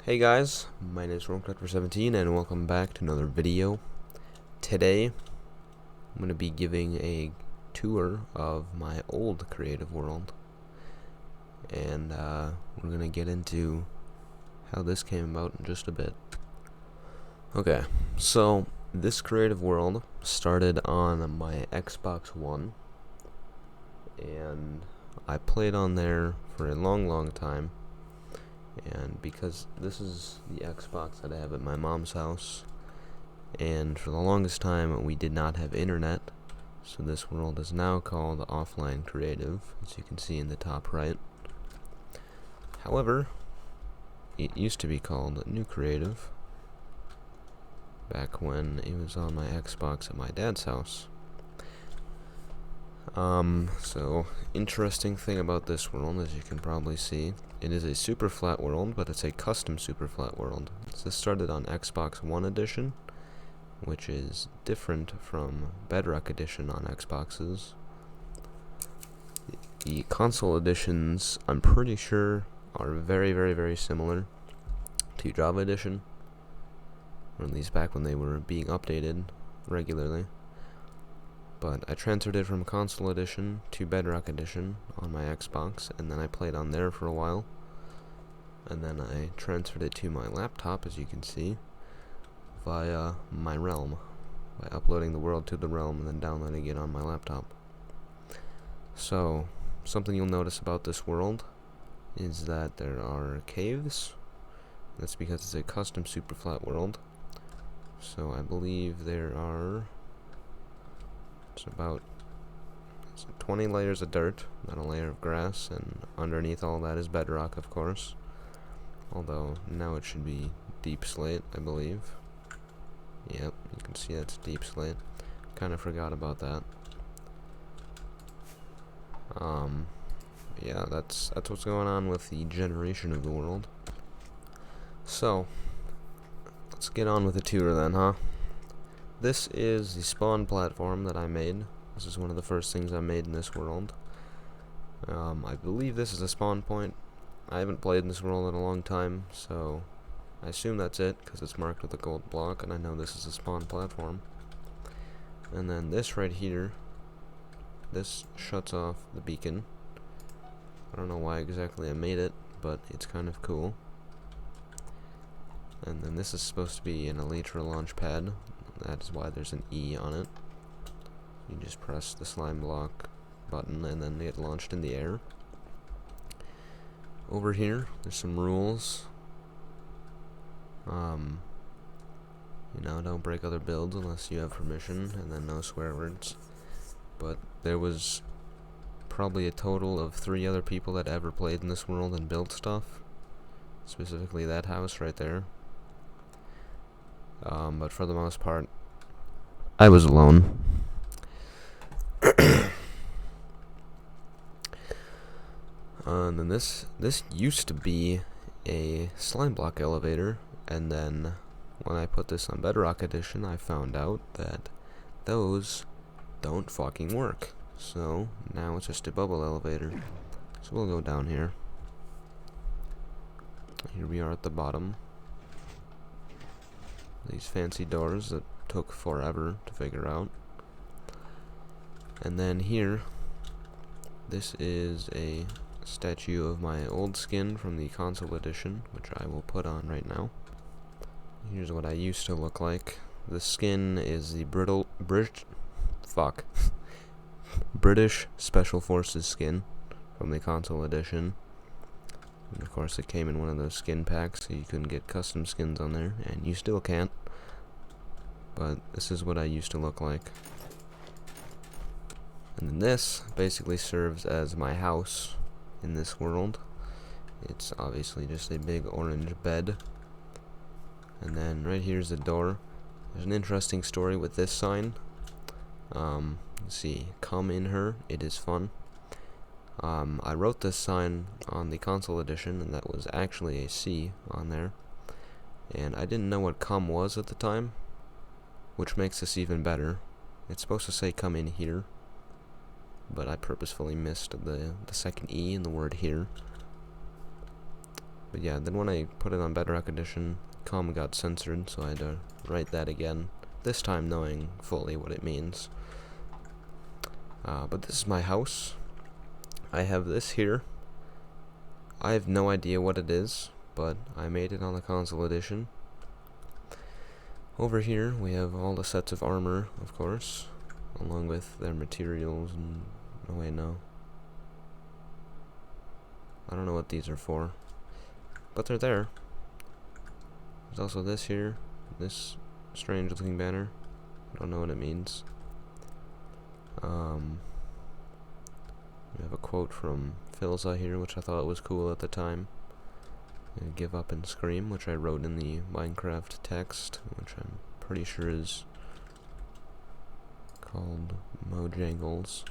Hey guys, my name is Randomizer17 and welcome back to another video. Today, I'm going to be giving a tour of my old creative world. And we're going to get into how this came about in just a bit. Okay, so this creative world started on my Xbox One. And I played on there for a long time. And because this is the Xbox that I have at my mom's house, and for the longest time we did not have internet, so this world is now called Offline Creative, as you can see in the top right. However, it used to be called New Creative back when it was on my Xbox at my dad's house. So interesting thing about this world, as you can probably see, it is a super flat world, but it's a custom super flat world. So this started on Xbox One Edition, which is different from Bedrock Edition on Xboxes. The console editions, I'm pretty sure, are very similar to Java Edition, or at least back when they were being updated regularly. But I transferred it from Console Edition to Bedrock Edition on my Xbox, and then I played on there for a while. And then I transferred it to my laptop, as you can see, via my realm, by uploading the world to the realm and then downloading it on my laptop. So, something you'll notice about this world is that there are caves. That's because it's a custom super flat world. So I believe there are... It's about 20 layers of dirt, then a layer of grass, and underneath all that is bedrock, of course. Although, now it should be deep slate, I believe. Yep, you can see that's deep slate. Kinda forgot about that. Yeah, that's what's going on with the generation of the world. So, let's get on with the tour then, huh? This is the spawn platform that I made. This is one of the first things I made in this world. I believe this is a spawn point. I haven't played in this world in a long time, so I assume that's it, because it's marked with a gold block, and I know this is a spawn platform. And then this right here, this shuts off the beacon. I don't know why exactly I made it, but it's kind of cool. And then this is supposed to be an elytra launch pad. That is why there's an E on it. You just press the slime block button and then get launched in the air. Over here, there's some rules. You know, don't break other builds unless you have permission, and then no swear words. But there was probably a total of 3 other people that ever played in this world and built stuff. Specifically that house right there. But for the most part, I was alone. And then this used to be a slime block elevator, and then when I put this on Bedrock Edition, I found out that those don't fucking work. So now it's just a bubble elevator. So we'll go down here. Here we are at the bottom. These fancy doors that took forever to figure out. And then here, this is a statue of my old skin from the console edition, which I will put on right now. Here's what I used to look like. The skin is the British Special Forces skin from the console edition. And of course it came in one of those skin packs, so you couldn't get custom skins on there, and you still can't. But this is what I used to look like. And then this basically serves as my house in this world. It's obviously just a big orange bed. And then right here's the door. There's an interesting story with this sign. Let's see, come in her, it is fun. I wrote this sign on the console edition, and that was actually a C on there. And I didn't know what come was at the time, which makes this even better. It's supposed to say come in here, but I purposefully missed the second E in the word here. But yeah, then when I put it on Bedrock Edition, com got censored, so I had to write that again. This time knowing fully what it means. But this is my house. I have this here. I have no idea what it is, but I made it on the console edition. Over here we have all the sets of armor, of course, along with their materials and... oh wait, no. I don't know what these are for, but they're there. There's also this here, this strange looking banner. I don't know what it means. We have a quote from Philza here, which I thought was cool at the time. Give up and scream, which I wrote in the Minecraft text, which I'm pretty sure is called Mojangles.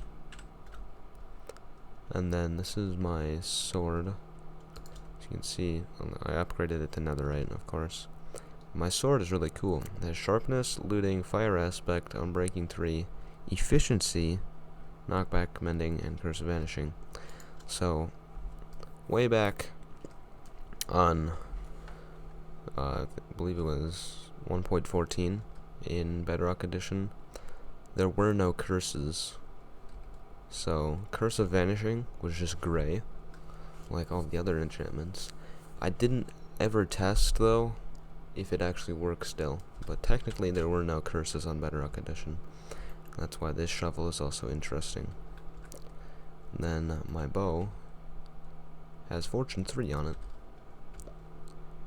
And then this is my sword. As you can see, I upgraded it to netherite, of course. My sword is really cool. It has sharpness, looting, fire aspect, unbreaking 3, efficiency, knockback, mending, and curse of vanishing. So, way back on, I believe it was 1.14 in Bedrock Edition, there were no curses. So, curse of vanishing was just gray, like all the other enchantments. I didn't ever test, though, if it actually works still, but technically there were no curses on Bedrock Edition. That's why this shovel is also interesting. And then my bow has Fortune 3 on it.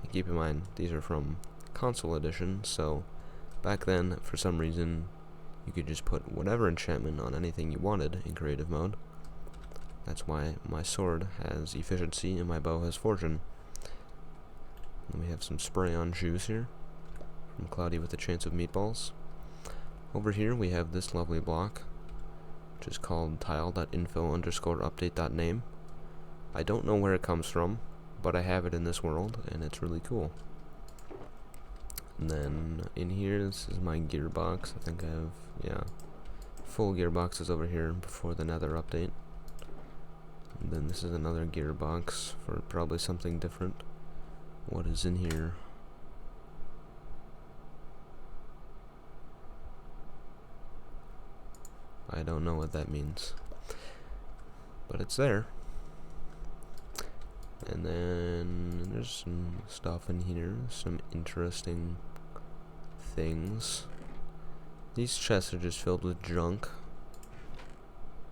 And keep in mind, these are from console edition, so back then, for some reason, you could just put whatever enchantment on anything you wanted in creative mode. That's why my sword has efficiency and my bow has fortune. And we have some spray-on shoes here from Cloudy with a Chance of Meatballs. Over here we have this lovely block, which is called tile.info_update.name. I don't know where it comes from, but I have it in this world, and it's really cool. And then in here, this is my gearbox. I think I have, yeah, full gearboxes over here before the Nether update. And then this is another gearbox for probably something different. What is in here? I don't know what that means, but it's there. And then there's some stuff in here, some interesting things. These chests are just filled with junk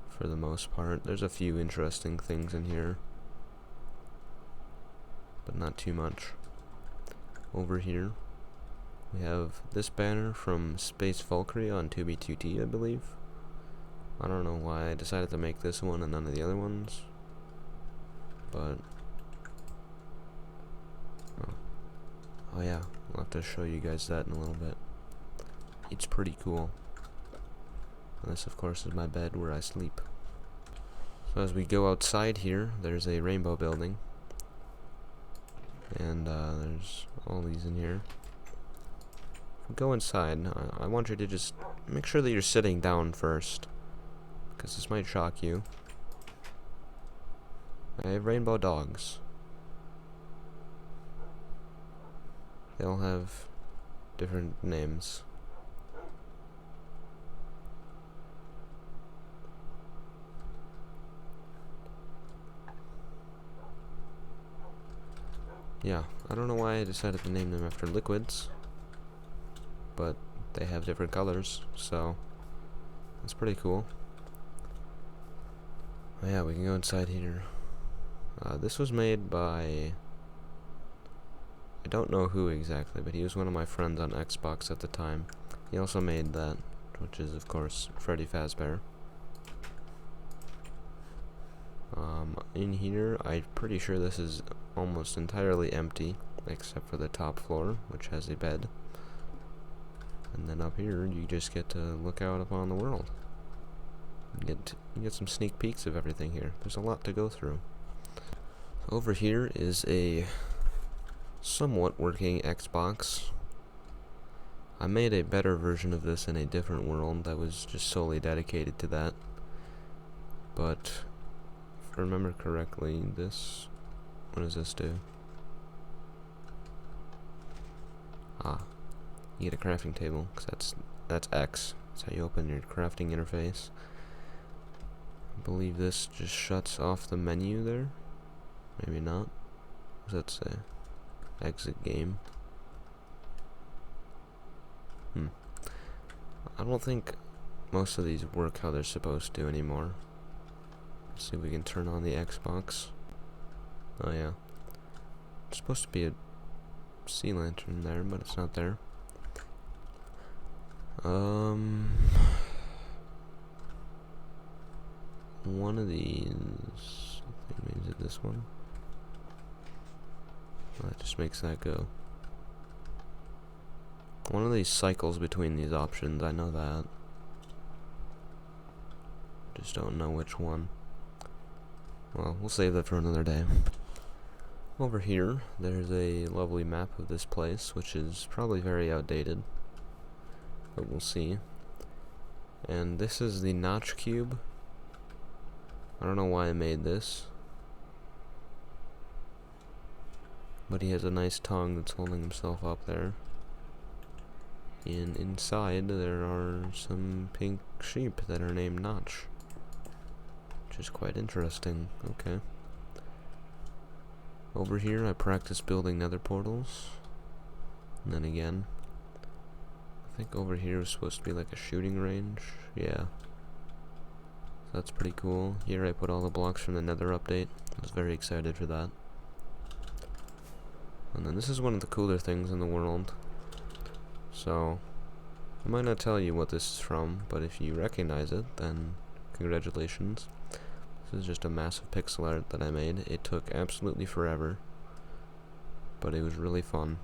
for the most part. There's a few interesting things in here, but not too much. Over here we have this banner from Space Valkyrie on 2B2T, I believe. I don't know why I decided to make this one and none of the other ones, but oh yeah, I'll have to show you guys that in a little bit. It's pretty cool. And this, of course, is my bed where I sleep. So as we go outside here, there's a rainbow building, and there's all these in here. If we go inside, I want you to just make sure that you're sitting down first, because this might shock you. I have rainbow dogs. They all have different names. Yeah, I don't know why I decided to name them after liquids, but they have different colors, so that's pretty cool. Oh yeah, we can go inside here. This was made by, I don't know who exactly, but he was one of my friends on Xbox at the time. He also made that, which is of course Freddy Fazbear. In here, I'm pretty sure this is almost entirely empty, except for the top floor, which has a bed. And then up here, you just get to look out upon the world. You get some sneak peeks of everything here. There's a lot to go through. Over here is a somewhat working Xbox. I made a better version of this in a different world that was just solely dedicated to that. But if I remember correctly, this, what does this do? you get a crafting table, because that's X. That's how you open your crafting interface. I believe this just shuts off the menu there. Maybe not. What does that say? Exit game. I don't think most of these work how they're supposed to anymore. Let's see if we can turn on the Xbox. Oh yeah. It's supposed to be a sea lantern there, but it's not there. One of these, I think maybe this one. Oh, that just makes that go. One of these cycles between these options, I know that. Just don't know which one. Well, we'll save that for another day. Over here, there's a lovely map of this place, which is probably very outdated, but we'll see. And this is the notch cube. I don't know why I made this, but he has a nice tongue that's holding himself up there. And inside there are some pink sheep that are named Notch, which is quite interesting. Okay. Over here I practice building nether portals. And then again, I think over here is supposed to be like a shooting range. Yeah. So that's pretty cool. Here I put all the blocks from the nether update. I was very excited for that. And then this is one of the cooler things in the world. So, I might not tell you what this is from, but if you recognize it, then congratulations. This is just a massive pixel art that I made. It took absolutely forever, but it was really fun.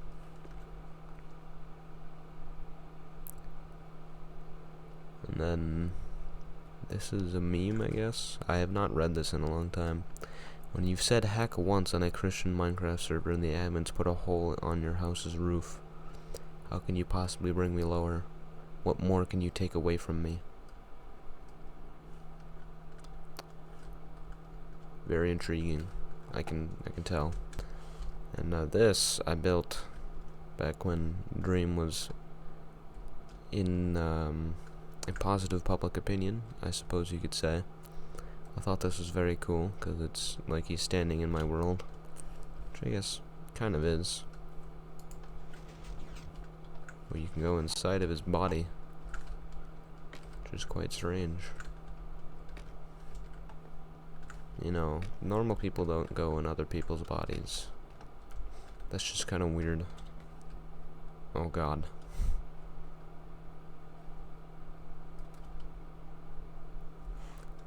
And then, this is a meme, I guess. I have not read this in a long time. When you've said heck once on a Christian Minecraft server and the admins put a hole on your house's roof, how can you possibly bring me lower? What more can you take away from me? Very intriguing. I can tell. And this I built back when Dream was in positive public opinion, I suppose you could say. I thought this was very cool because it's like he's standing in my world, which I guess kind of is. Where you can go inside of his body, which is quite strange. You know, normal people don't go in other people's bodies. That's just kind of weird. Oh god.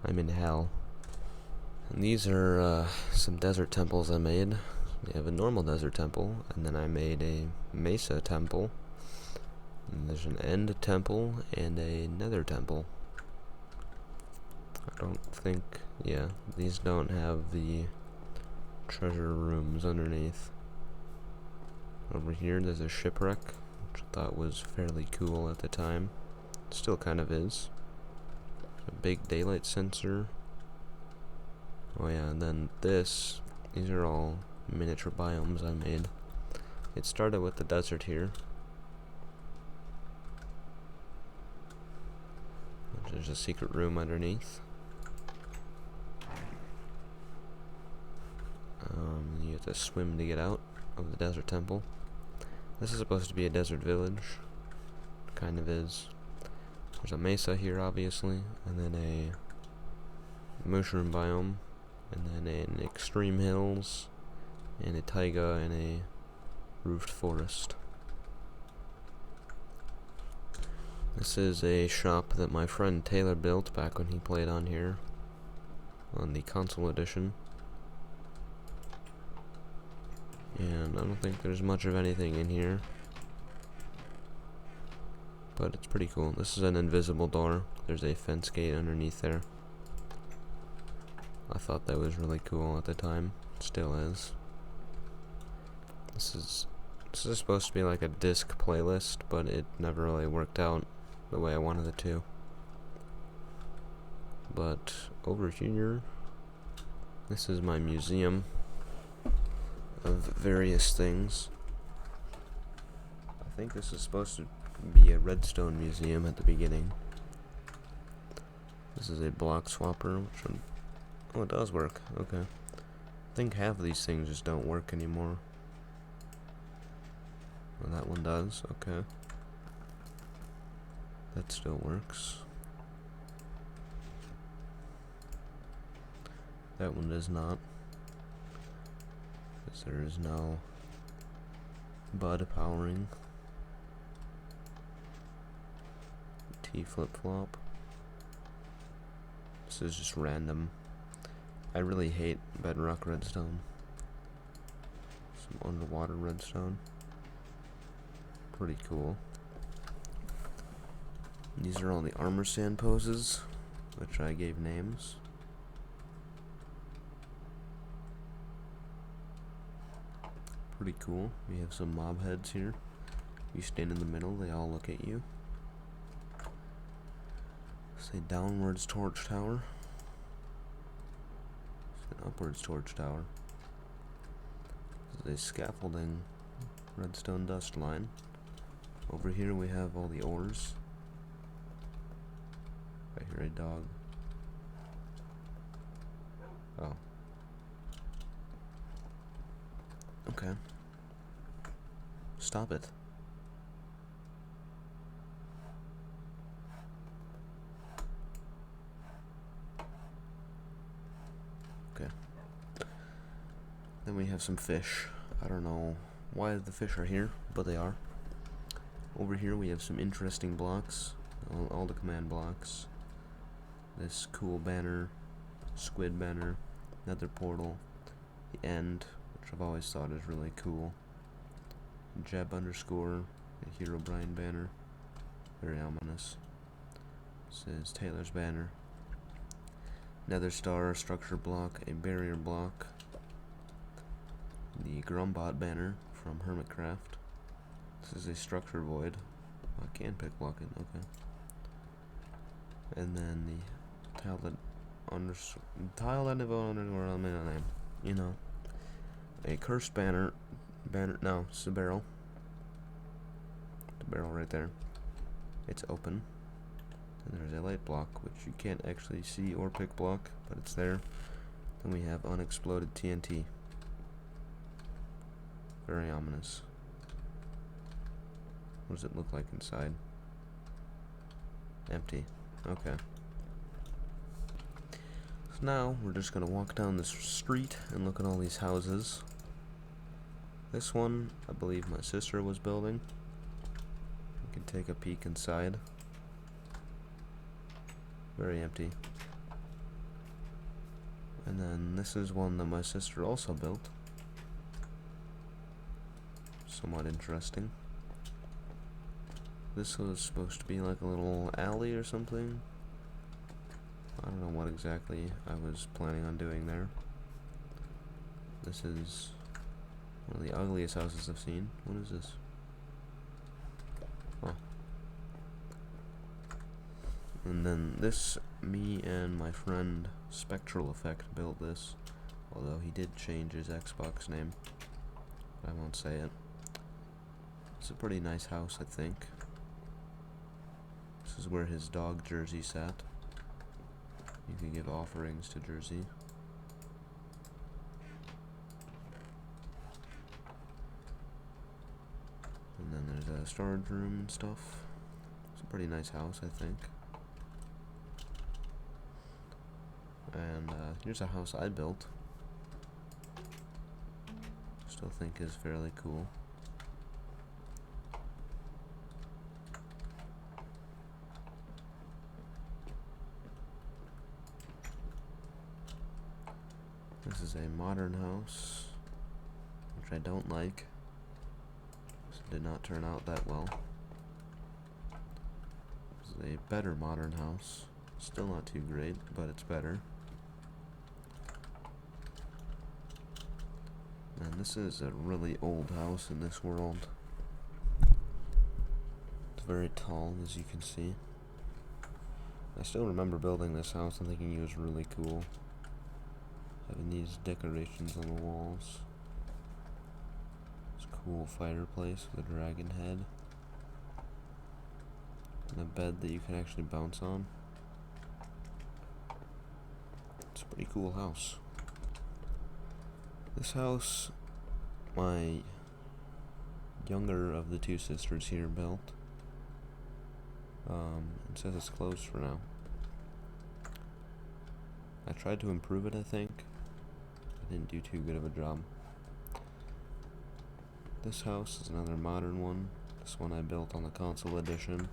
I'm in hell. And these are some desert temples I made. We have a normal desert temple, and then I made a mesa temple. And there's an end temple and a nether temple. I don't think, yeah, these don't have the treasure rooms underneath. Over here there's a shipwreck, which I thought was fairly cool at the time. Still kind of is. A big daylight sensor. Oh yeah, and then these are all miniature biomes I made. It started with the desert here. There's a secret room underneath. You have to swim to get out of the desert temple. This is supposed to be a desert village. Kind of is. There's a mesa here, obviously, and then a mushroom biome, and then an extreme hills, and a taiga, and a roofed forest. This is a shop that my friend Taylor built back when he played on here, on the console edition. And I don't think there's much of anything in here, but it's pretty cool. This is an invisible door. There's a fence gate underneath there. I thought that was really cool at the time. Still is. This is supposed to be like a disc playlist, but it never really worked out the way I wanted it to. But over here, this is my museum of various things. I think this is supposed to be a redstone museum at the beginning. This is a block swapper, which oh, it does work. Okay. I think half of these things just don't work anymore. Well, that one does. Okay. That still works. That one does not. Because there is no bud powering. T flip-flop. This is just random. I really hate bedrock redstone. Some underwater redstone. Pretty cool. These are all the armor stand poses, which I gave names. Pretty cool. We have some mob heads here. You stand in the middle, they all look at you. Say downwards torch tower. It's an upwards torch tower. This is a scaffolding redstone dust line. Over here we have all the ores. I hear a dog. Oh. Okay. Stop it. Okay. Then we have some fish. I don't know why the fish are here, but they are. Over here we have some interesting blocks. All the command blocks. This cool banner, squid banner, Nether Portal, the end, which I've always thought is really cool. Jeb underscore, a Hero Brian banner, very ominous. This is Taylor's banner. Nether Star, structure block, a barrier block. The Grumbot banner from Hermitcraft. This is a structure void. I can pick block it, okay. And then the tile that devote underscore name. You know. A cursed banner. No, it's a barrel. The barrel right there. It's open. And there's a light block, which you can't actually see or pick block, but it's there. Then we have unexploded TNT. Very ominous. What does it look like inside? Empty. Okay. So now we're just gonna walk down this street and look at all these houses. This one, I believe my sister was building. You can take a peek inside. Very empty. And then this is one that my sister also built. Somewhat interesting. This was supposed to be like a little alley or something. I don't know what exactly I was planning on doing there. This is one of the ugliest houses I've seen. What is this? Oh. And then this, me and my friend Spectral Effect built this. Although he did change his Xbox name. I won't say it. It's a pretty nice house, I think. This is where his dog Jersey sat. You can give offerings to Jersey. And then there's a storage room and stuff. It's a pretty nice house, I think. And here's a house I built. Still think is fairly cool. This is a modern house, which I don't like. This did not turn out that well. This is a better modern house. Still not too great, but it's better. And this is a really old house in this world. It's very tall, as you can see. I still remember building this house and thinking it was really cool. Having these decorations on the walls. It's a cool fireplace with a dragon head. and a bed that you can actually bounce on. It's a pretty cool house. This house, my younger of the two sisters here built. It says it's closed for now. I tried to improve it, I think. I didn't do too good of a job. This house is another modern one. This one I built on the console edition.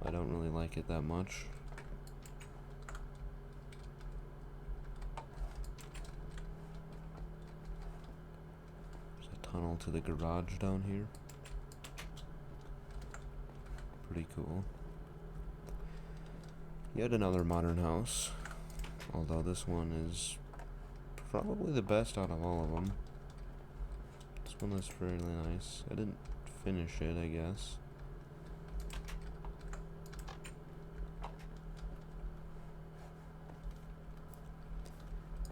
I don't really like it that much. There's a tunnel to the garage down here. Pretty cool. Yet another modern house. Although this one is probably the best out of all of them. This one is fairly nice. I didn't finish it, I guess.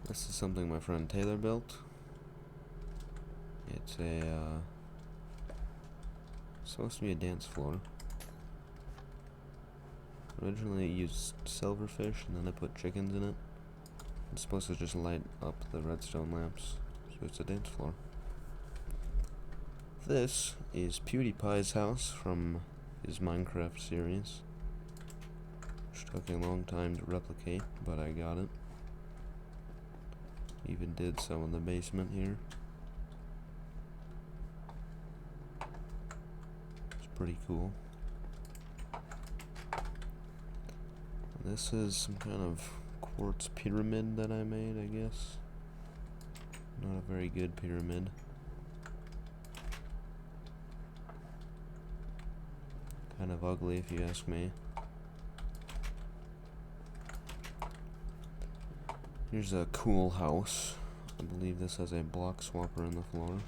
This is something my friend Taylor built. It's supposed to be a dance floor. Originally I used silverfish and then I put chickens in it. It's supposed to just light up the redstone lamps, so it's a dance floor. This is Pewdiepie's house from his Minecraft series, which took a long time to replicate, but I got it. Even did some in the basement here. It's pretty cool. This is some kind of quartz pyramid that I made, I guess. Not a very good pyramid. Kind of ugly if you ask me. Here's a cool house. I believe this has a block swapper in the floor.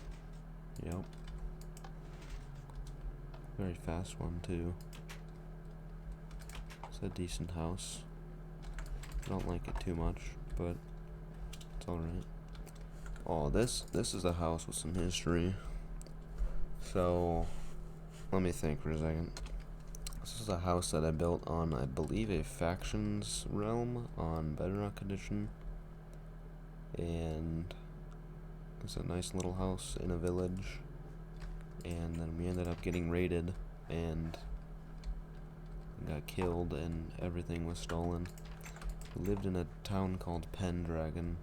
Yep. Very fast one too. It's a decent house. I don't like it too much, but it's alright. Oh, this is a house with some history. So, let me think for a second. This is a house that I built on, I believe, a factions realm on Bedrock Edition. And it's a nice little house in a village. And then we ended up getting raided and got killed and everything was stolen. We lived in a town called Pendragon.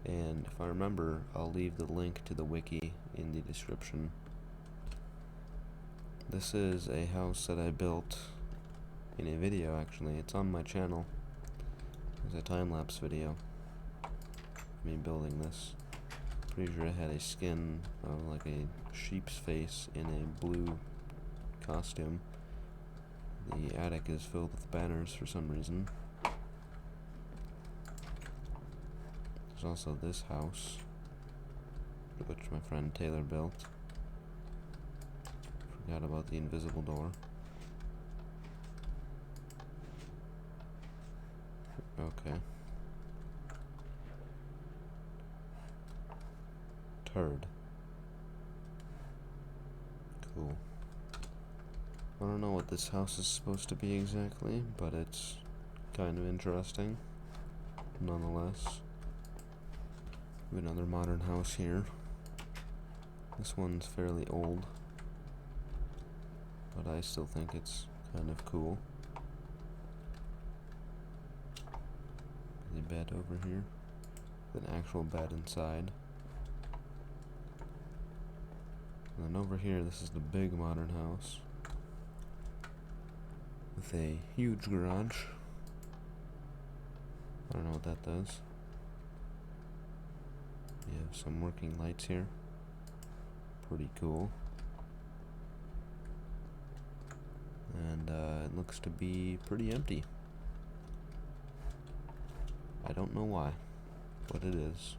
And if I remember, I'll leave the link to the wiki in the description. This is a house that I built in a video, actually. It's on my channel. It's a time-lapse video of me building this. Pretty sure I had a skin of like a sheep's face in a blue costume. The attic is filled with banners for some reason. There's also this house, which my friend Taylor built. Forgot about the invisible door. Okay. Turd. Cool. I don't know what this house is supposed to be exactly, but it's kind of interesting, nonetheless. We have another modern house here. This one's fairly old, but I still think it's kind of cool. The bed over here, with an actual bed inside. And then over here, this is the big modern house with a huge garage. I don't know what that does. We have some working lights here. Pretty cool. And it looks to be pretty empty. I don't know why, but it is.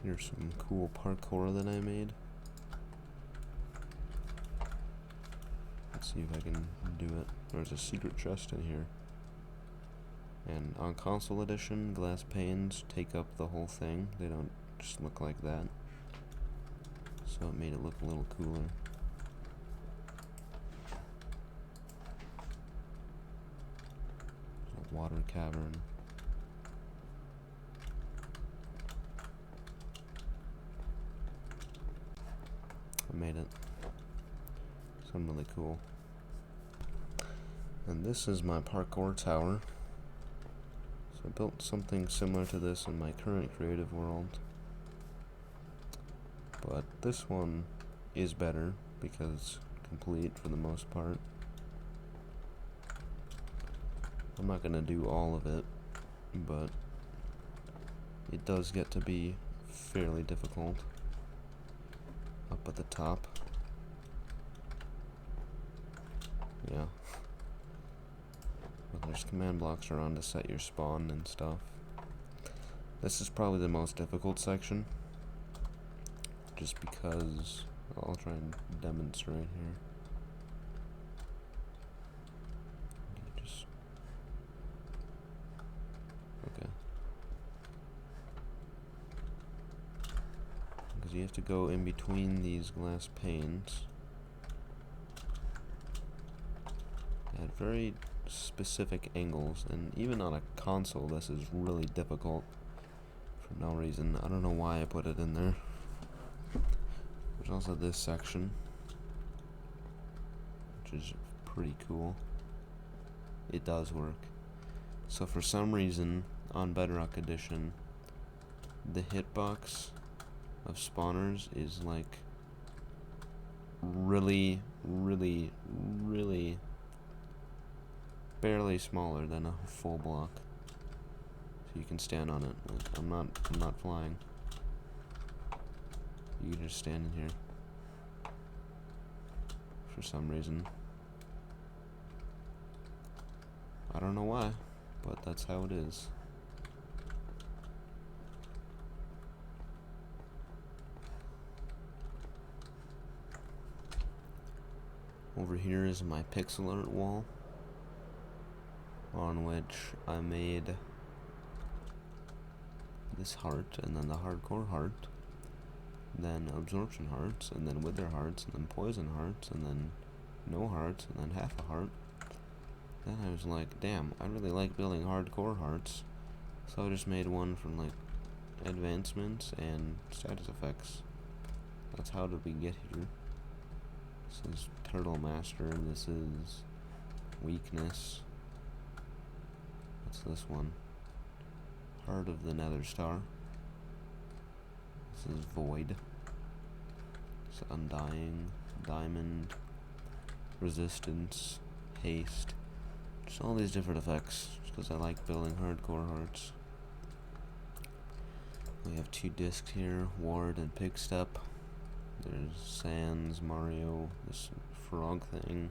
Here's some cool parkour that I made. Let's see if I can do it. There's a secret chest in here. And on console edition, glass panes take up the whole thing. They don't just look like that. So it made it look a little cooler. water cavern. I made it. Something really cool. And this is my parkour tower. So I built something similar to this in my current creative world. But this one is better because it's complete for the most part. I'm not gonna do all of it, but it does get to be fairly difficult up at the top. Yeah. But there's command blocks around to set your spawn and stuff. This is probably the most difficult section, just because I'll try and demonstrate here. Okay. Because you have to go in between these glass panes at very specific angles, and even on a console this is really difficult for no reason. I don't know why I put it in there. There's also this section, which is pretty cool. It does work. So for some reason on Bedrock Edition, the hitbox of spawners is like really barely smaller than a full block. So you can stand on it. Like, I'm not flying. You can just stand in here for some reason. I don't know why, but that's how it is. Over here is my pixel art wall, on which I made this heart, and then the hardcore heart, then absorption hearts, and then wither hearts, and then poison hearts, and then no hearts, and then half a heart. Then I was like, damn, I really like building hardcore hearts, so I just made one from like advancements and status effects. That's how did we get here. This is Turtle Master, this is Weakness. What's this one? Heart of the Nether Star. This is Void. It's Undying, Diamond, Resistance, Haste. Just all these different effects, just because I like building hardcore hearts. We have two discs here, Ward and Pigstep. There's Sans, Mario, this frog thing,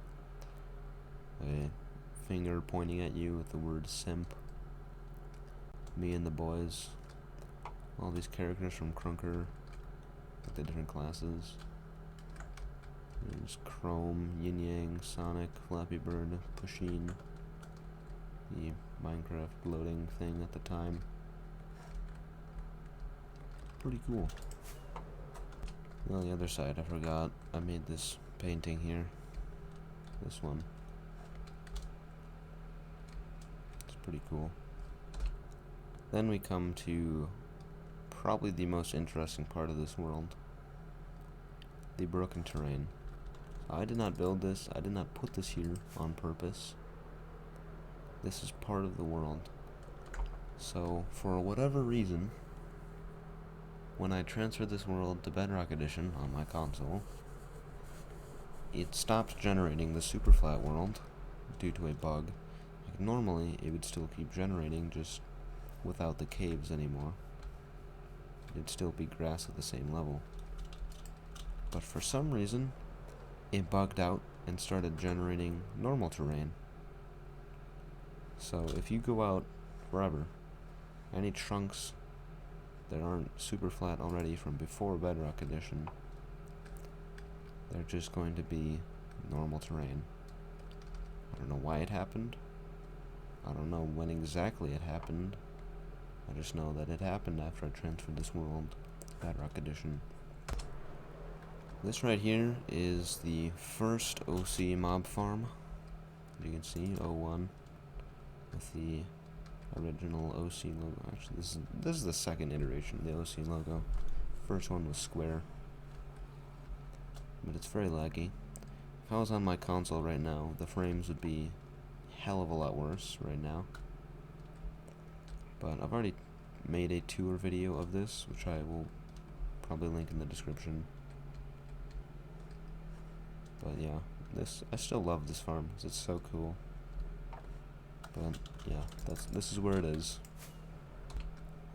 a finger pointing at you with the word simp, me and the boys, all these characters from Crunker, with the different classes. There's Chrome, Yin Yang, Sonic, Flappy Bird, Pusheen, the Minecraft loading thing at the time. Pretty cool. On the other side, I forgot, I made this painting here. This one. It's pretty cool. Then we come to probably the most interesting part of this world. The broken terrain. So I did not build this, I did not put this here on purpose. This is part of the world. So, for whatever reason, when I transferred this world to Bedrock Edition on my console, it stopped generating the super flat world due to a bug. Like normally, it would still keep generating, just without the caves anymore. It'd still be grass at the same level. But for some reason, it bugged out and started generating normal terrain. So if you go out forever, any chunks that aren't super flat already from before Bedrock Edition, they're just going to be normal terrain. I don't know why it happened. I don't know when exactly it happened. I just know that it happened after I transferred this world to Bedrock Edition. This right here is the first OC mob farm. You can see, 01. with the original OC logo. Actually, this is the second iteration of the OC logo. First one was square, but it's very laggy. If I was on my console right now, the frames would be a hell of a lot worse right now. But I've already made a tour video of this, which I will probably link in the description. But yeah, I still love this farm because it's so cool. But yeah, this is where it is.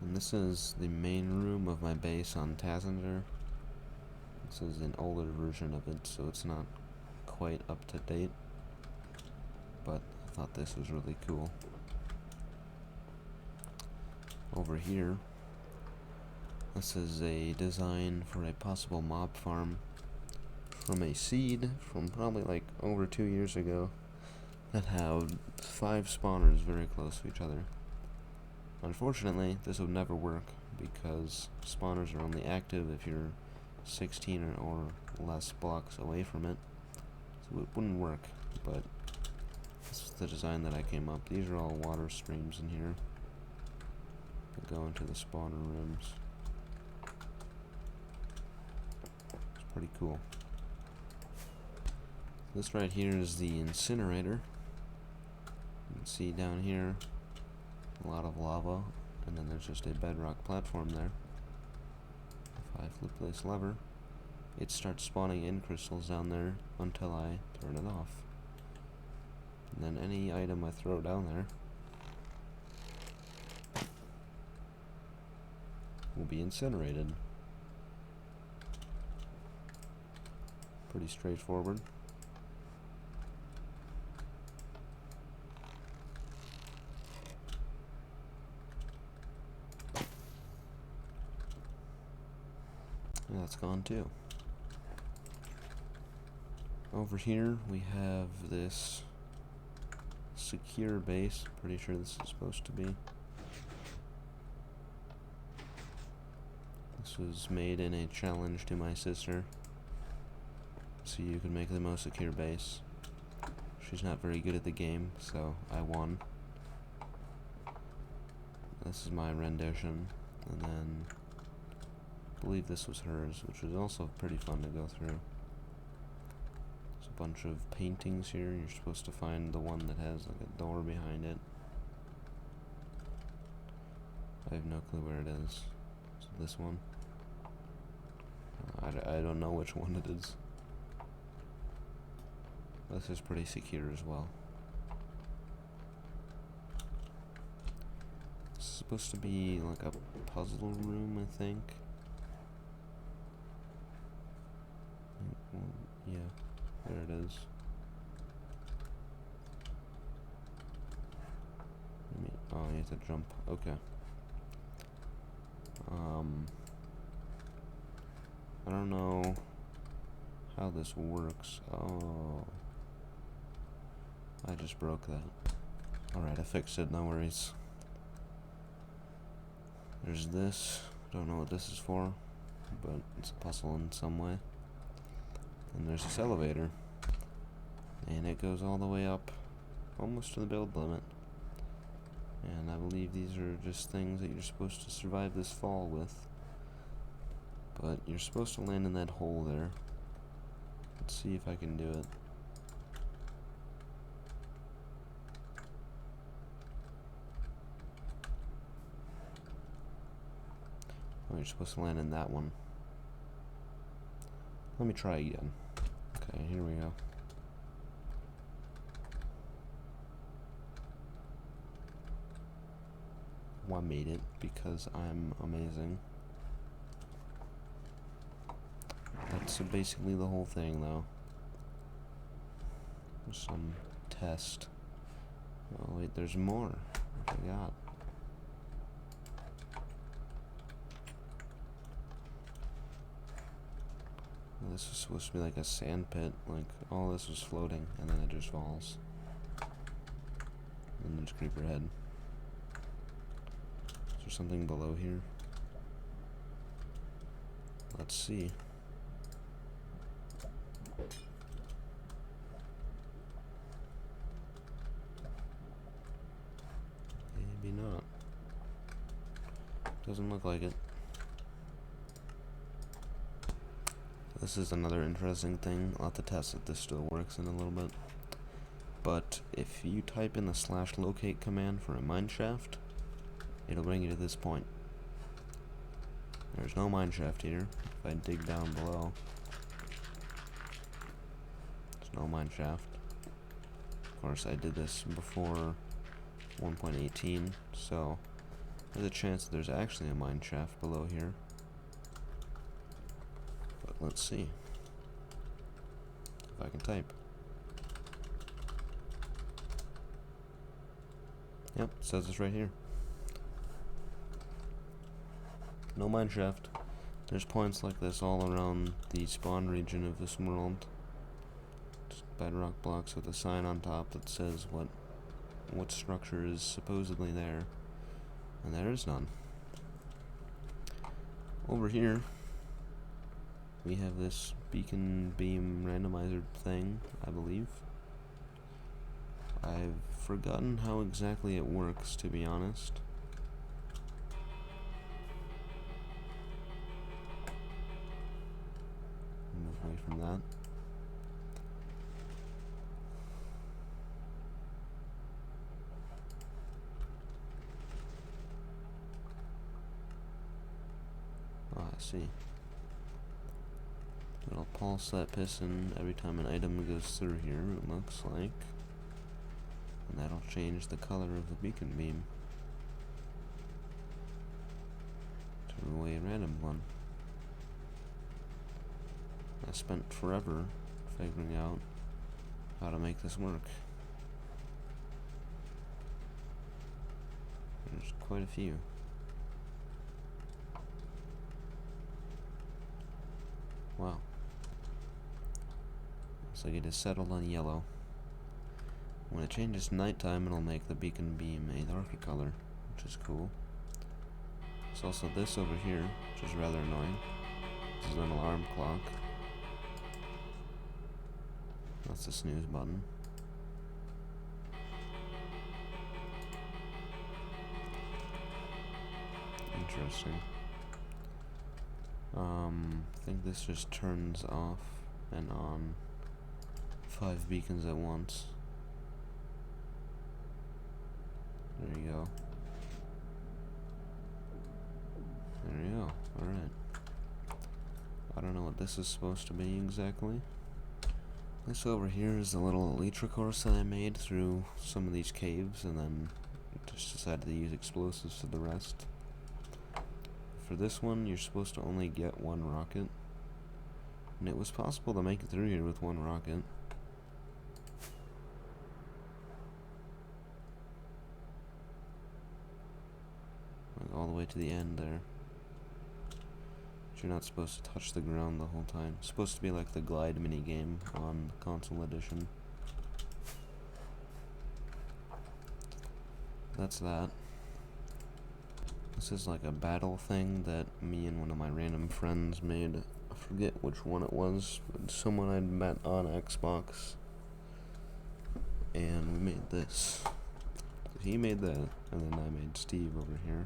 And this is the main room of my base on Tassinger. This is an older version of it, so it's not quite up to date. But I thought this was really cool. Over here, this is a design for a possible mob farm from a seed from probably like over 2 years ago that had 5 spawners very close to each other. Unfortunately, this would never work because spawners are only active if you're 16 or less blocks away from it, so it wouldn't work. But this is the design that I came up. These are all water streams in here that go into the spawner rooms. It's pretty cool. This right here is the incinerator. You can see down here a lot of lava, and then there's just a bedrock platform there. If I flip this lever, it starts spawning in crystals down there until I turn it off. And then any item I throw down there will be incinerated. Pretty straightforward. Yeah, that's gone too. Over here we have this secure base. Pretty sure this is supposed to be. This was made in a challenge to my sister, so you can make the most secure base. She's not very good at the game, so I won. This is my rendition, and then I believe this was hers, which was also pretty fun to go through. There's a bunch of paintings here. You're supposed to find the one that has like a door behind it. I have no clue where it is. Is it this one? I don't know which one it is. This is pretty secure as well. It's supposed to be like a puzzle room, I think. Yeah, there it is. Oh, you have to jump. Okay. I don't know how this works. Oh, I just broke that. Alright, I fixed it, no worries. There's this. Don't know what this is for, but it's a puzzle in some way. And there's this elevator, and it goes all the way up almost to the build limit. And I believe these are just things that you're supposed to survive this fall with. But you're supposed to land in that hole there. Let's see if I can do it. Oh, you're supposed to land in that one. Let me try again. Okay, here we go. Well, I made it because I'm amazing. That's basically the whole thing, though. There's some test. Oh wait, there's more. I forgot. This was supposed to be like a sand pit. Like, all this was floating, and then it just falls. And there's creeper head. Is there something below here? Let's see. Doesn't look like it. This is another interesting thing. I'll have to test if this still works in a little bit. But if you type in the /locate command for a mineshaft, it'll bring you to this point. There's no mineshaft here. If I dig down below, there's no mineshaft. Of course, I did this before 1.18, so there's a chance that there's actually a mineshaft below here. But let's see if I can type. Yep, it says it's right here. No mineshaft. There's points like this all around the spawn region of this world. Just bedrock blocks with a sign on top that says what structure is supposedly there, and there is none. Over here, we have this beacon beam randomizer thing, I believe. I've forgotten how exactly it works, to be honest. Move away from that. Oh, I see. It'll pulse that piston every time an item goes through here, it looks like. And that'll change the color of the beacon beam to a random one. I spent forever figuring out how to make this work. There's quite a few. Wow. Looks like it is settled on yellow. When it changes to nighttime, it'll make the beacon beam a darker color, which is cool. There's also this over here, which is rather annoying. This is an alarm clock. That's the snooze button. Interesting. I think this just turns off and on 5 beacons at once. There you go. There you go. Alright. I don't know what this is supposed to be exactly. This over here is the little elytra course that I made through some of these caves, and then just decided to use explosives for the rest. For this one, you're supposed to only get 1 rocket. And it was possible to make it through here with 1 rocket. Like all the way to the end there. But you're not supposed to touch the ground the whole time. It's supposed to be like the glide minigame on the console edition. That's that. This is like a battle thing that me and one of my random friends made. I forget which one it was, but someone I'd met on Xbox. And we made this. He made that, and then I made Steve over here.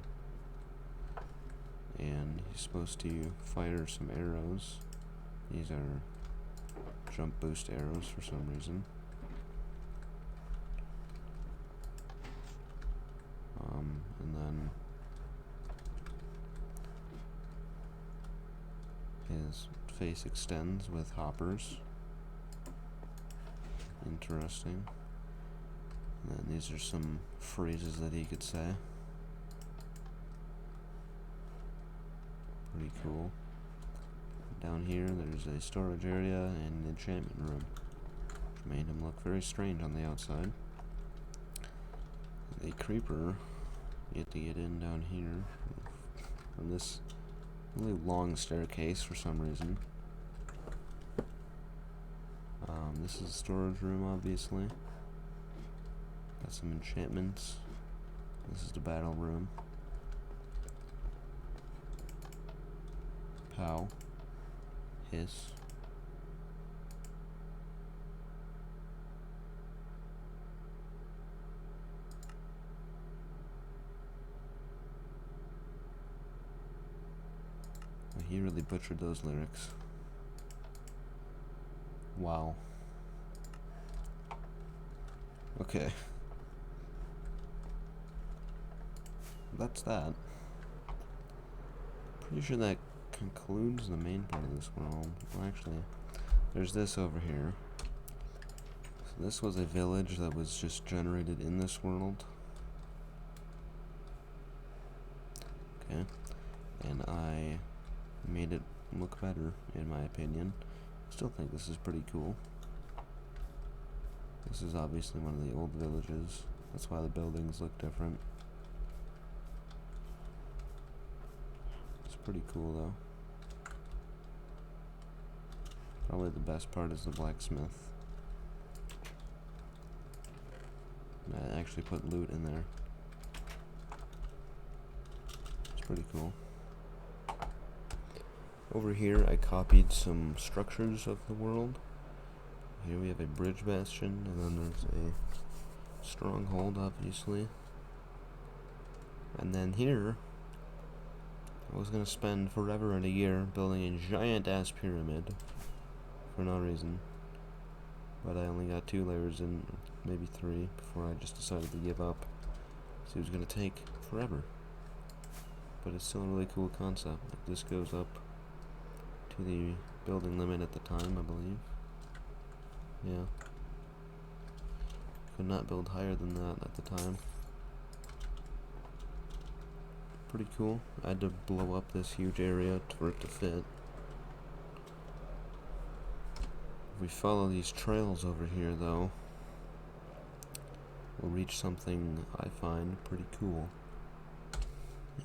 And he's supposed to fire some arrows. These are jump boost arrows for some reason. And then his face extends with hoppers. Interesting. And then these are some phrases that he could say. Pretty cool. Down here there's a storage area and an enchantment room, which made him look very strange on the outside. A creeper, you have to get in down here from this really long staircase for some reason. This is a storage room, obviously. Got some enchantments. This is the battle room. Pow. Hiss. he really butchered those lyrics. Wow. Okay. That's that. Pretty sure that concludes the main part of this world. Well, actually, there's this over here. So this was a village that was just generated in this world. Okay. And I made it look better, in my opinion. Still think this is pretty cool. This is obviously one of the old villages. That's why the buildings look different. It's pretty cool though. Probably the best part is the blacksmith. I actually put loot in there. It's pretty cool. Over here I copied some structures of the world. Here we have a bridge bastion, and then there's a stronghold, obviously. And then here, I was going to spend forever and a year building a giant-ass pyramid for no reason. But I only got 2 layers in, maybe 3, before I just decided to give up. So it was going to take forever. But it's still a really cool concept. Like, this goes up to the building limit at the time, I believe. Yeah. Could not build higher than that at the time. Pretty cool. I had to blow up this huge area for it to fit. If we follow these trails over here, though, we'll reach something I find pretty cool.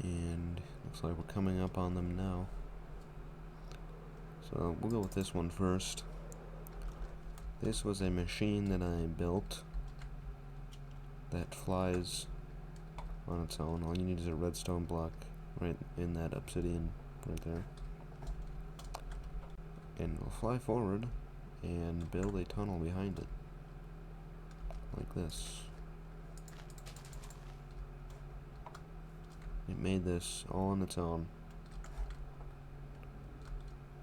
And looks like we're coming up on them now. So we'll go with this one first. This was a machine that I built that flies on its own. All you need is a redstone block right in that obsidian right there. And it'll fly forward and build a tunnel behind it. Like this. It made this all on its own.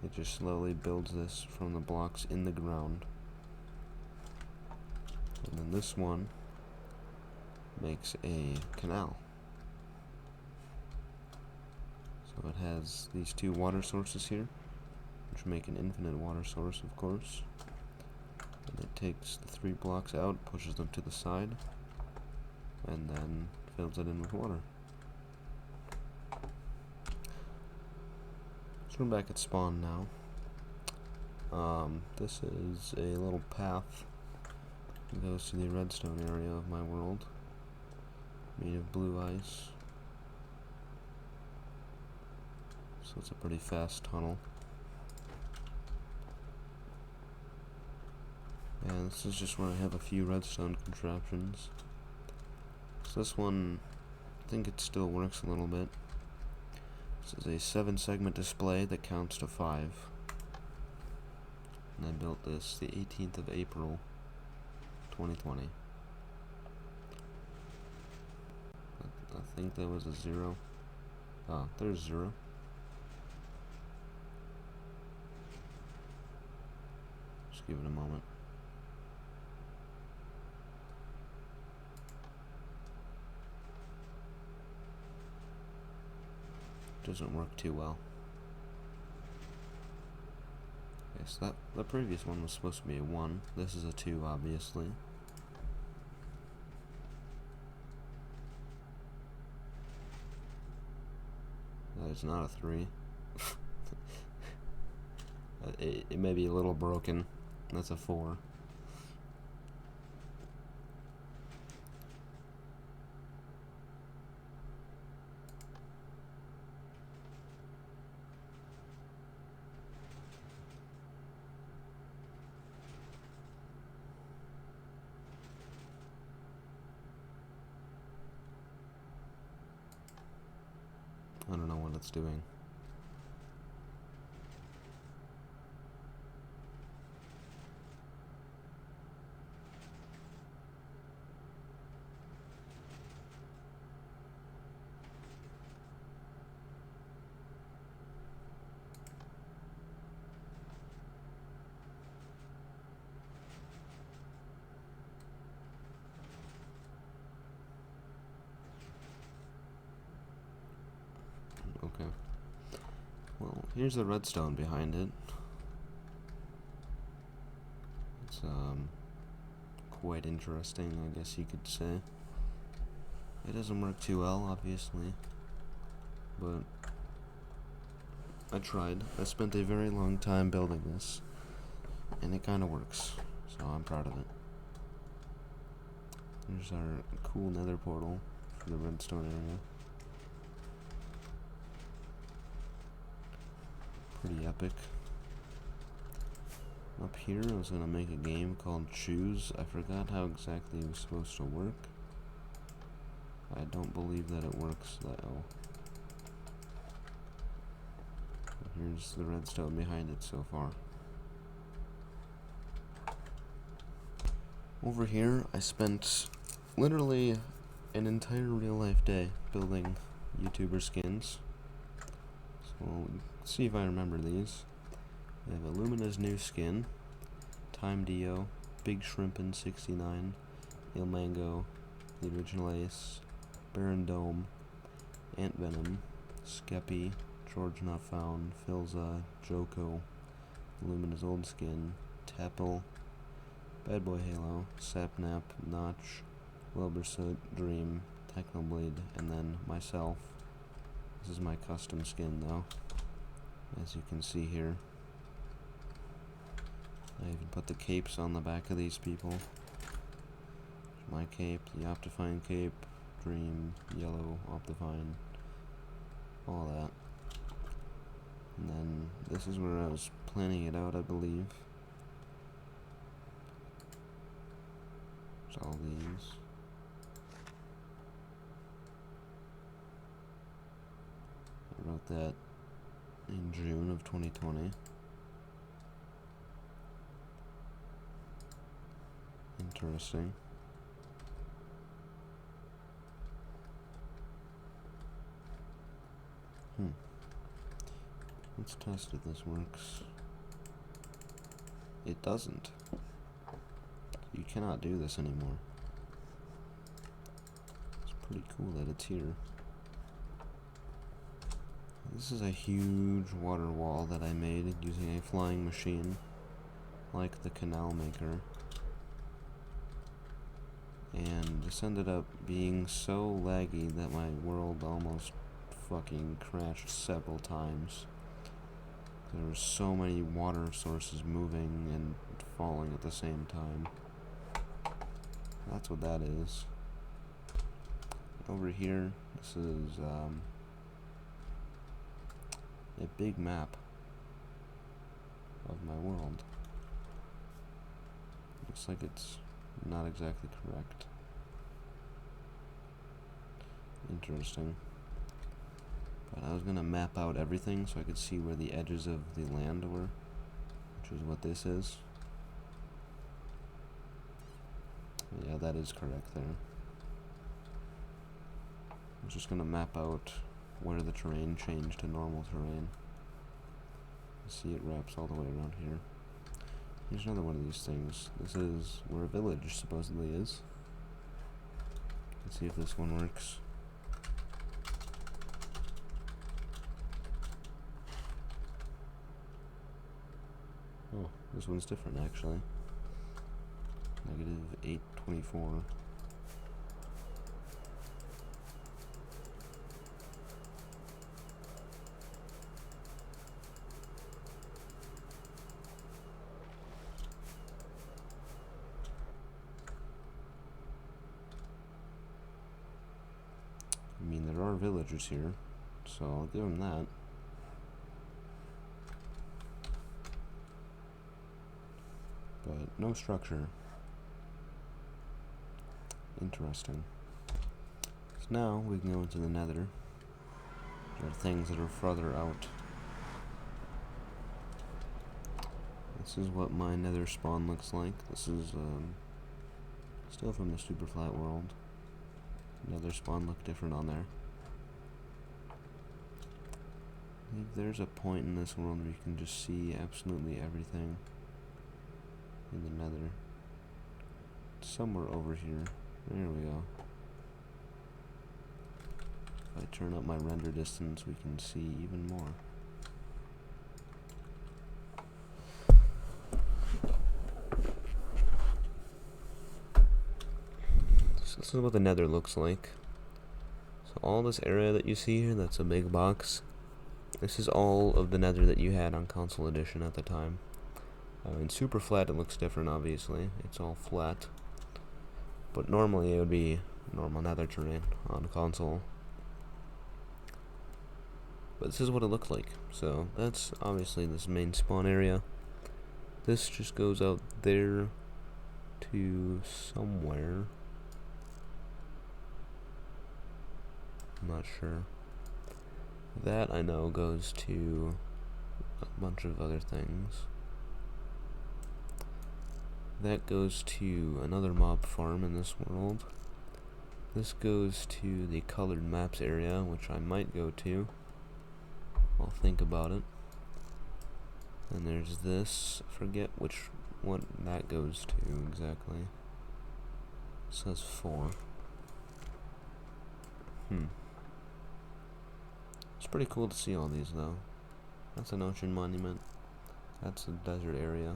It just slowly builds this from the blocks in the ground. And then this one makes a canal. So it has these 2 water sources here, which make an infinite water source, of course. And it takes the 3 blocks out, pushes them to the side, and then fills it in with water. So we're back at spawn now. This is a little path that goes to the redstone area of my world, made of blue ice. So it's a pretty fast tunnel. And this is just where I have a few redstone contraptions. So this one, I think it still works a little bit. This is a 7-segment display that counts to 5. And I built this the 18th of April, 2020. I think that was a 0. Oh, there's 0. Just give it a moment. Doesn't work too well. Yes, the previous one was supposed to be a 1. This is a 2, obviously. That is not a 3. It may be a little broken. That's a 4. I don't know what it's doing. Here's the redstone behind it. It's quite interesting, I guess you could say. It doesn't work too well, obviously, but I tried. I spent a very long time building this, and it kind of works, so I'm proud of it. Here's our cool Nether Portal for the redstone area. Pretty epic. Up here, I was gonna make a game called Choose. I forgot how exactly it was supposed to work. I don't believe that it works though. Here's the redstone behind it so far. Over here, I spent literally an entire real-life day building YouTuber skins. So, let's see if I remember these. We have Illumina's new skin, Time Dio, Big Shrimpin' 69, Il Mango, the original Ace, Baron Dome, Ant Venom, Skeppy, George Not Found, Filza, Joko, Illumina's old skin, Tappel, Bad Boy Halo, Sapnap, Notch, Wilbursoot, Dream, Technoblade, and then myself. This is my custom skin though, as you can see here. I even put the capes on the back of these people. My cape, the Optifine cape, Dream, Yellow, Optifine, all that. And then this is where I was planning it out, I believe. There's all these. I wrote that in June of 2020. Interesting. Let's test if this works. It doesn't. You cannot do this anymore. It's pretty cool that it's here. This is a huge water wall that I made using a flying machine, like the Canal Maker. And this ended up being so laggy that my world almost fucking crashed several times. There were so many water sources moving and falling at the same time. That's what that is. Over here, this is a big map of my world. Looks like it's not exactly correct. Interesting. But I was gonna map out everything so I could see where the edges of the land were, which is what this is. Yeah, that is correct there. I'm just gonna map out where the terrain changed to normal terrain. See, it wraps all the way around here. Here's another one of these things. This is where a village supposedly is. Let's see if this one works. Oh, this one's different actually. -824. I mean, there are villagers here, so I'll give them that. But no structure. Interesting. So now we can go into the Nether. There are things that are further out. This is what my Nether spawn looks like. This is still from the super flat world. Nether spawn look different on there. I think there's a point in this world where you can just see absolutely everything in the Nether. It's somewhere over here. There we go. If I turn up my render distance, we can see even more. this is what the Nether looks like. So all this area that you see here, that's a big box. This is all of the Nether that you had on Console Edition at the time. In Super Flat it looks different, obviously. It's all flat. But normally it would be normal Nether terrain on console. But this is what it looked like. So that's obviously this main spawn area. This just goes out there to somewhere. I'm not sure. That I know goes to a bunch of other things. That goes to another mob farm in this world. This goes to the colored maps area, which I might go to. I'll think about it. And there's this. I forget what that goes to exactly. It says 4. It's pretty cool to see all these though. That's an ocean monument. That's a desert area.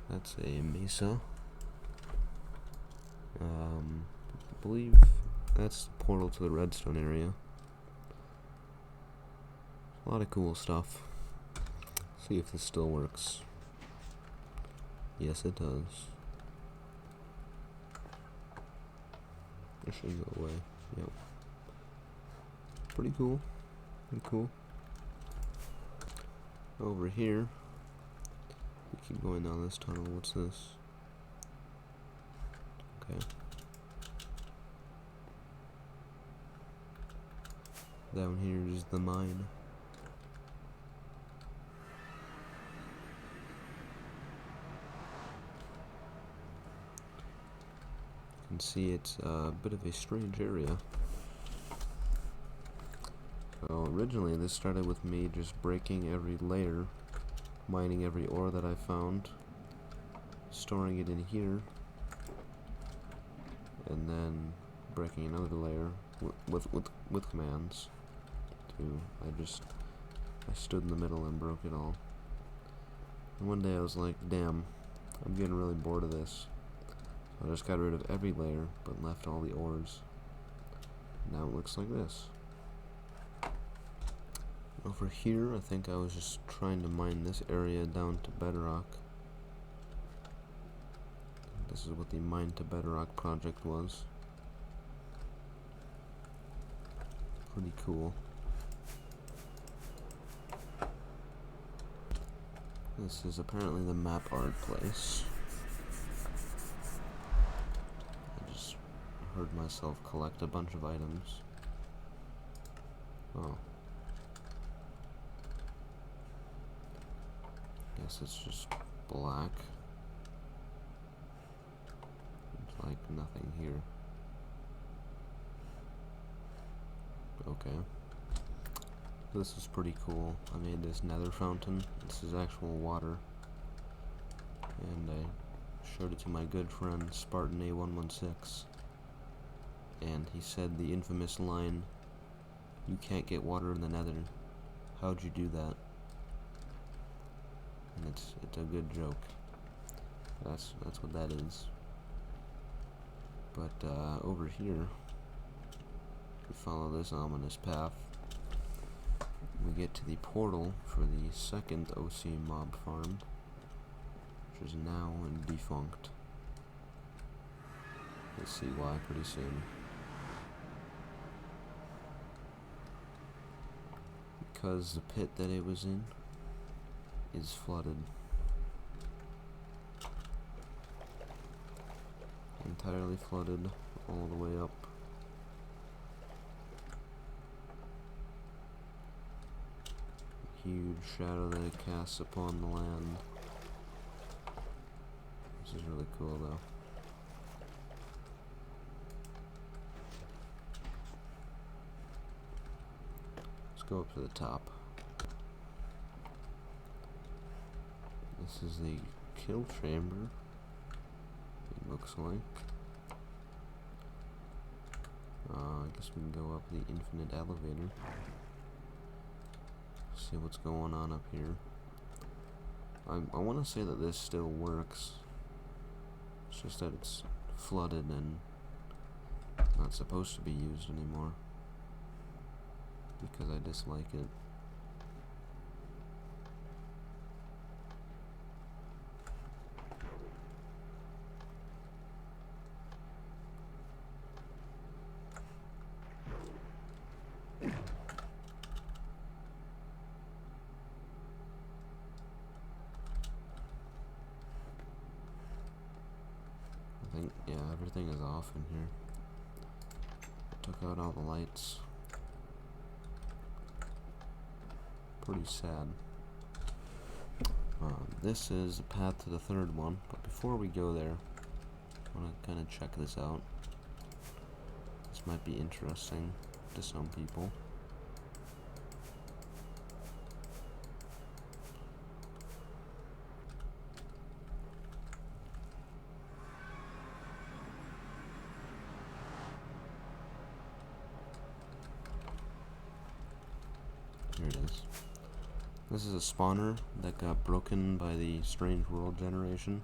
That's a mesa. I believe that's the portal to the redstone area. A lot of cool stuff. See if this still works. Yes, it does. It should go away. Yep. Pretty cool. Pretty cool. Over here, we keep going down this tunnel. What's this? Okay. Down here is the mine. You can see it's a bit of a strange area. So originally this started with me just breaking every layer, mining every ore that I found, storing it in here, and then breaking another layer with commands. I stood in the middle and broke it all. And one day I was like, damn, I'm getting really bored of this. So I just got rid of every layer, but left all the ores. Now it looks like this. Over here, I think I was just trying to mine this area down to Bedrock. This is what the Mine to Bedrock project was. Pretty cool. This is apparently the map art place. I just heard myself collect a bunch of items. Oh. Guess it's just black. There's like nothing here. Okay. This is pretty cool. I made this Nether Fountain. This is actual water. And I showed it to my good friend Spartan A116. And he said the infamous line, "You can't get water in the Nether. How'd you do that?" And it's a good joke. That's what that is. But over here, we follow this ominous path. We get to the portal for the second OC mob farm, which is now defunct. We'll see why pretty soon. Because the pit that it was in is flooded. Entirely flooded all the way up. Huge shadow that it casts upon the land. This is really cool though. Let's go up to the top. This is the kill chamber, it looks like. I guess we can go up the infinite elevator. See what's going on up here. I want to say that this still works. It's just that it's flooded and not supposed to be used anymore because I dislike it. I think, yeah, everything is off in here. I took out all the lights. Pretty sad. This is the path to the third one, but before we go there, I want to kind of check this out. This might be interesting to some people. Here it is. This is a spawner that got broken by the Strange World generation,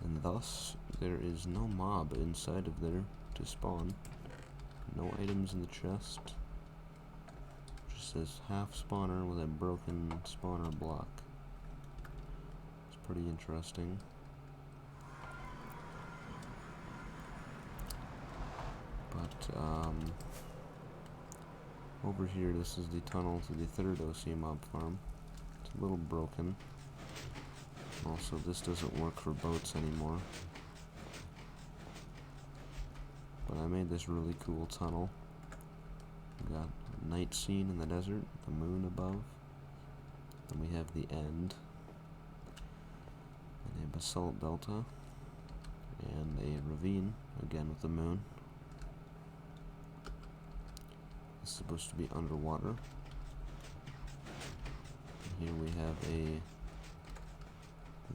and thus there is no mob inside of there to spawn. No items in the chest. Just says half spawner with a broken spawner block. It's pretty interesting. But over here, this is the tunnel to the third OC mob farm. It's a little broken. Also, this doesn't work for boats anymore. But I made this really cool tunnel. We got a night scene in the desert, the moon above. Then we have the end. And a basalt delta. And a ravine, again with the moon. It's supposed to be underwater. And here we have a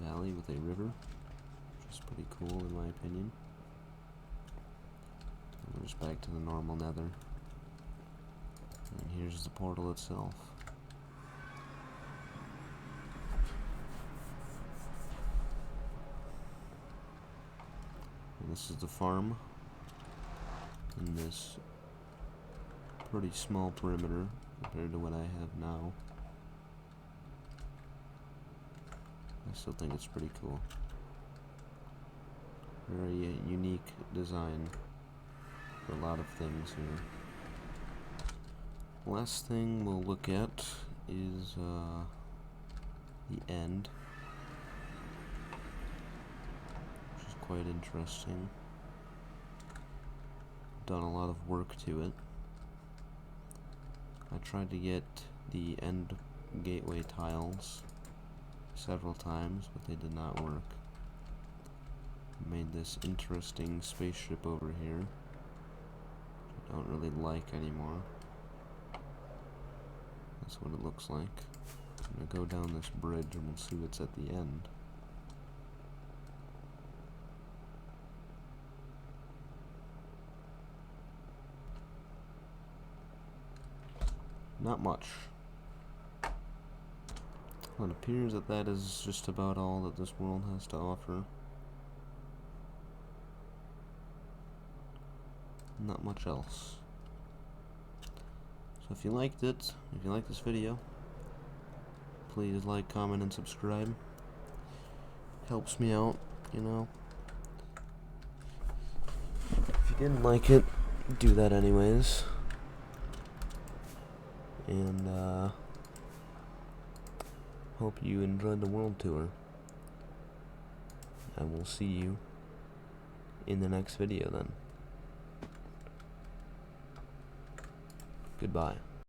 valley with a river, which is pretty cool in my opinion. And we're just back to the normal nether. And here's the portal itself. And this is the farm in this pretty small perimeter compared to what I have now. I still think it's pretty cool. Very unique design for a lot of things here. Last thing we'll look at is the end, which is quite interesting. Done a lot of work to it. I tried to get the end gateway tiles several times, but they did not work. Made this interesting spaceship over here, which I don't really like anymore. That's what it looks like. I'm gonna go down this bridge and we'll see what's at the end. Not much. Well, it appears that that is just about all that this world has to offer. Not much else. So if you liked it, if you like this video, please like, comment, and subscribe. Helps me out, you know. If you didn't like it, do that anyways. And hope you enjoyed the world tour. I will see you in the next video then. Goodbye.